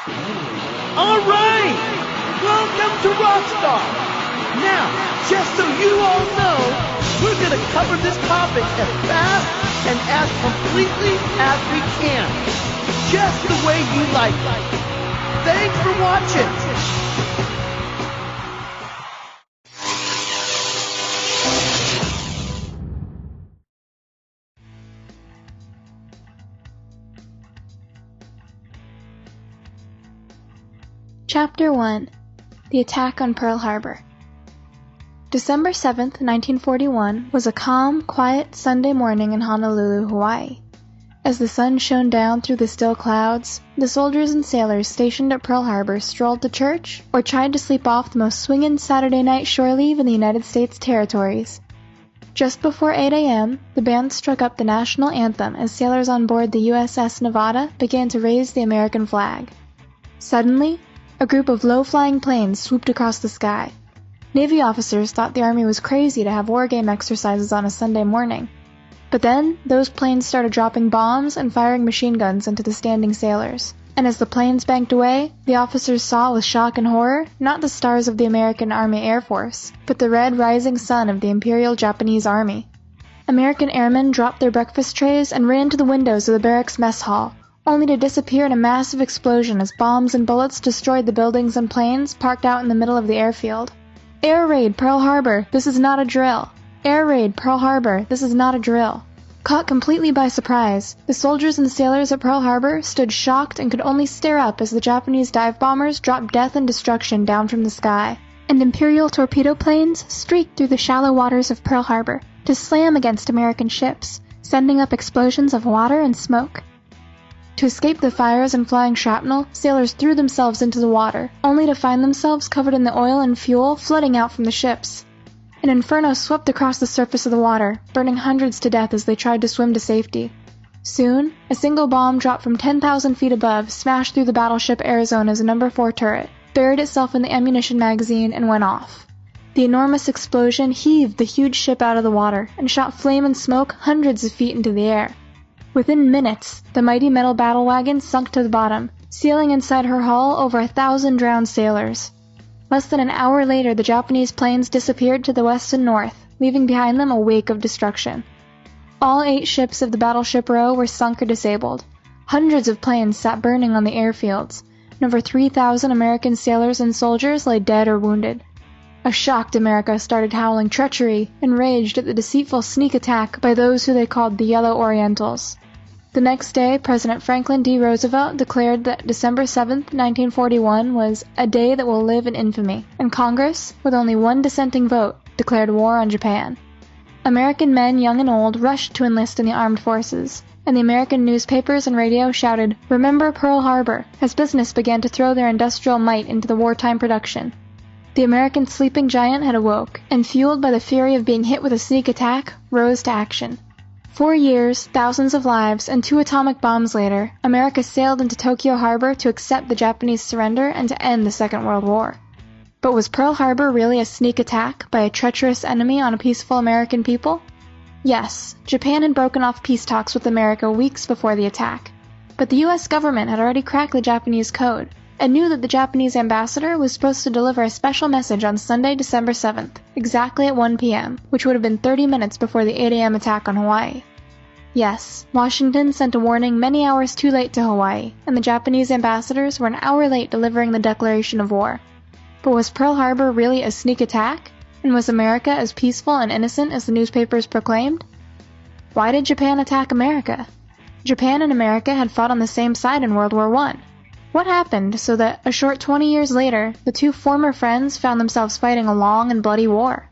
Alright! Welcome to Rockstar! Now, just so you all know, we're gonna cover this topic as fast and as completely as we can. Just the way you like it. Thanks for watching! Chapter 1. The Attack on Pearl Harbor. December 7th, 1941 was a calm, quiet Sunday morning in Honolulu, Hawaii. As the sun shone down through the still clouds, the soldiers and sailors stationed at Pearl Harbor strolled to church or tried to sleep off the most swingin' Saturday night shore leave in the United States territories. Just before 8 a.m., the band struck up the national anthem as sailors on board the USS Nevada began to raise the American flag. Suddenly, a group of low-flying planes swooped across the sky. Navy officers thought the Army was crazy to have war game exercises on a Sunday morning. But then, those planes started dropping bombs and firing machine guns into the standing sailors. And as the planes banked away, the officers saw with shock and horror not the stars of the American Army Air Force, but the red rising sun of the Imperial Japanese Army. American airmen dropped their breakfast trays and ran to the windows of the barracks mess hall, only to disappear in a massive explosion as bombs and bullets destroyed the buildings and planes parked out in the middle of the airfield. Air raid Pearl Harbor, this is not a drill. Air raid Pearl Harbor, this is not a drill. Caught completely by surprise, the soldiers and sailors at Pearl Harbor stood shocked and could only stare up as the Japanese dive bombers dropped death and destruction down from the sky, and Imperial torpedo planes streaked through the shallow waters of Pearl Harbor to slam against American ships, sending up explosions of water and smoke. To escape the fires and flying shrapnel, sailors threw themselves into the water, only to find themselves covered in the oil and fuel flooding out from the ships. An inferno swept across the surface of the water, burning hundreds to death as they tried to swim to safety. Soon, a single bomb dropped from 10,000 feet above smashed through the battleship Arizona's No. 4 turret, buried itself in the ammunition magazine, and went off. The enormous explosion heaved the huge ship out of the water and shot flame and smoke hundreds of feet into the air. Within minutes, the mighty metal battle wagon sunk to the bottom, sealing inside her hull over 1,000 drowned sailors. Less than an hour later, the Japanese planes disappeared to the west and north, leaving behind them a wake of destruction. All 8 ships of the battleship row were sunk or disabled. Hundreds of planes sat burning on the airfields, and over 3,000 American sailors and soldiers lay dead or wounded. A shocked America started howling treachery and raged at the deceitful sneak attack by those who they called the Yellow Orientals. The next day, President Franklin D. Roosevelt declared that December 7, 1941 was a day that will live in infamy, and Congress, with only one dissenting vote, declared war on Japan. American men, young and old, rushed to enlist in the armed forces, and the American newspapers and radio shouted, "Remember Pearl Harbor," as business began to throw their industrial might into the wartime production. The American sleeping giant had awoke, and fueled by the fury of being hit with a sneak attack, rose to action. 4 years, thousands of lives, and 2 atomic bombs later, America sailed into Tokyo Harbor to accept the Japanese surrender and to end the Second World War. But was Pearl Harbor really a sneak attack by a treacherous enemy on a peaceful American people? Yes, Japan had broken off peace talks with America weeks before the attack. But the U.S. government had already cracked the Japanese code, and knew that the Japanese ambassador was supposed to deliver a special message on Sunday, December 7th, exactly at 1 p.m., which would have been 30 minutes before the 8 a.m. attack on Hawaii. Yes, Washington sent a warning many hours too late to Hawaii, and the Japanese ambassadors were an hour late delivering the declaration of war. But was Pearl Harbor really a sneak attack? And was America as peaceful and innocent as the newspapers proclaimed? Why did Japan attack America? Japan and America had fought on the same side in World War I. What happened so that, a short 20 years later, the 2 former friends found themselves fighting a long and bloody war?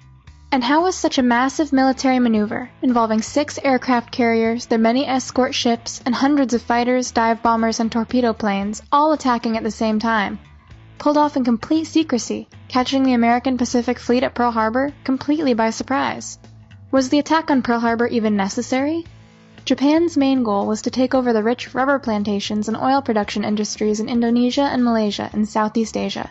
And how was such a massive military maneuver, involving 6 aircraft carriers, their many escort ships, and hundreds of fighters, dive bombers, and torpedo planes, all attacking at the same time, pulled off in complete secrecy, catching the American Pacific Fleet at Pearl Harbor completely by surprise? Was the attack on Pearl Harbor even necessary? Japan's main goal was to take over the rich rubber plantations and oil production industries in Indonesia and Malaysia in Southeast Asia.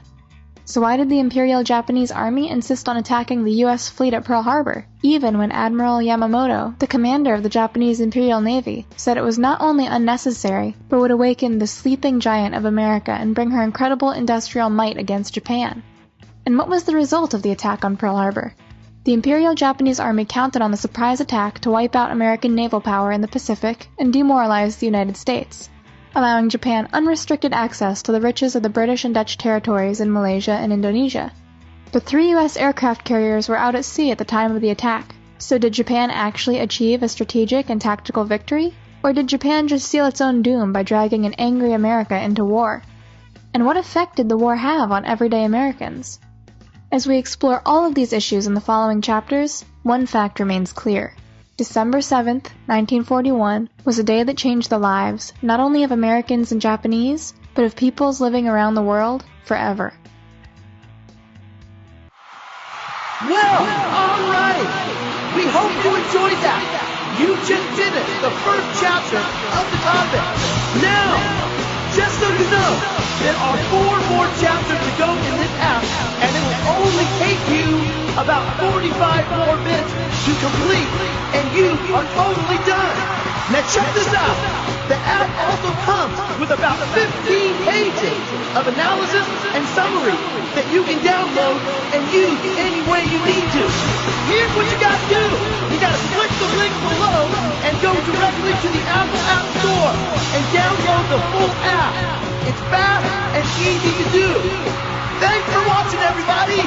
So why did the Imperial Japanese Army insist on attacking the U.S. fleet at Pearl Harbor, even when Admiral Yamamoto, the commander of the Japanese Imperial Navy, said it was not only unnecessary, but would awaken the sleeping giant of America and bring her incredible industrial might against Japan? And what was the result of the attack on Pearl Harbor? The Imperial Japanese Army counted on the surprise attack to wipe out American naval power in the Pacific and demoralize the United States, allowing Japan unrestricted access to the riches of the British and Dutch territories in Malaysia and Indonesia. But 3 U.S. aircraft carriers were out at sea at the time of the attack, so did Japan actually achieve a strategic and tactical victory? Or did Japan just seal its own doom by dragging an angry America into war? And what effect did the war have on everyday Americans? As we explore all of these issues in the following chapters, one fact remains clear. December 7th, 1941, was a day that changed the lives not only of Americans and Japanese, but of peoples living around the world forever. Well, alright! We hope you enjoyed that! You just did it! The first chapter of the topic! Now, just so you know, there are 4 more chapters to go in this app, and it will only take you about 45 more minutes to complete, and you are totally done. Now check this out. The app also comes with about 15 pages of analysis and summary that you can download and use any way you need to. Here's what you gotta do. You gotta click the link below and go directly to the Apple App Store and download the full app. It's fast and easy to do. Thanks for watching, everybody.